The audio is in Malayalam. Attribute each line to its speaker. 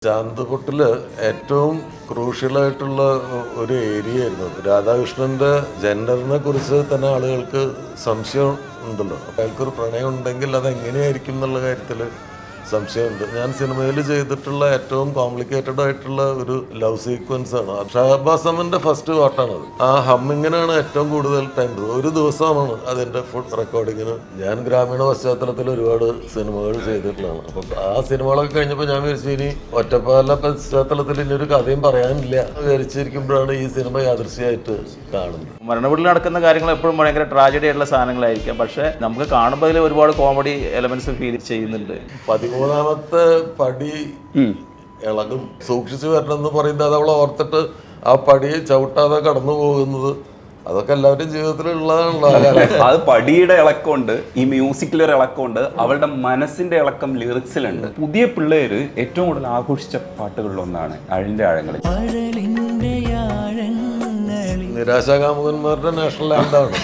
Speaker 1: ചാന്തുപൊട്ടില് ഏറ്റവും ക്രൂഷ്യലായിട്ടുള്ള ഒരു ഏരിയ ആയിരുന്നു. രാധാകൃഷ്ണന്റെ ജെൻഡറിനെ കുറിച്ച് തന്നെ ആളുകൾക്ക് സംശയം ഉണ്ടല്ലോ. അയാൾക്കൊരു പ്രണയം ഉണ്ടെങ്കിൽ അത് എങ്ങനെയായിരിക്കും എന്നുള്ള കാര്യത്തിൽ സംശയമുണ്ട്. ഞാൻ സിനിമയിൽ ചെയ്തിട്ടുള്ള ഏറ്റവും കോംപ്ലിക്കേറ്റഡ് ആയിട്ടുള്ള ഒരു ലവ് സീക്വൻസ് ആണ്. ഷഹബാസ് അമന്റെ ഫസ്റ്റ് പാർട്ടാണത്. ആ ഹമ്മിങ്ങിനാണ് ഏറ്റവും കൂടുതൽ ടൈം. ഒരു ദിവസമാണ് അതിന്റെ ഫുൾ റെക്കോർഡിങ്ങിന്. ഞാൻ ഗ്രാമീണ പശ്ചാത്തലത്തിൽ ഒരുപാട് സിനിമകൾ ചെയ്തിട്ടുള്ളതാണ്. അപ്പം ആ സിനിമകളൊക്കെ കഴിഞ്ഞപ്പോൾ ഞാൻ വിചാരിച്ചു ഇനി ഒറ്റപ്പാല പശ്ചാത്തലത്തിൽ ഇനി ഒരു കഥയും പറയാനില്ല വിചാരിച്ചിരിക്കുമ്പോഴാണ് ഈ സിനിമ യാദൃശ്യമായിട്ട് കാണുന്നത്.
Speaker 2: മരണവീട്ടിൽ നടക്കുന്ന കാര്യങ്ങൾ എപ്പോഴും ഭയങ്കര ട്രാജഡി ആയിട്ടുള്ള സാധനങ്ങളായിരിക്കാം. പക്ഷെ നമുക്ക് കാണുമ്പോൾ അതിൽ ഒരുപാട് കോമഡി എലമെന്റ്സ് ഫീൽ ചെയ്യുന്നുണ്ട്.
Speaker 1: 13ാമത്തെ പടി ഇളകും, സൂക്ഷിച്ചു വരണമെന്ന് പറയുന്നത് അത് അവളെ ഓർത്തിട്ട് ആ പടി ചവിട്ടാതെ കടന്നു പോകുന്നത് അതൊക്കെ എല്ലാവരുടെയും ജീവിതത്തിലുള്ളതാണല്ലോ.
Speaker 3: അത് പടിയുടെ ഇളക്കമുണ്ട്, ഈ മ്യൂസിക്കിലൊരു ഇളക്കമുണ്ട്, അവളുടെ മനസ്സിന്റെ ഇളക്കം ലിറിക്സിലുണ്ട്. പുതിയ പിള്ളേര് ഏറ്റവും കൂടുതൽ ആഘോഷിച്ച പാട്ടുകളിലൊന്നാണ് അഴിന്റെ ആഴങ്ങളിൽ.
Speaker 1: നിരാശാകാമുകന്മാരുടെ നാഷണൽ ആന്താണ്.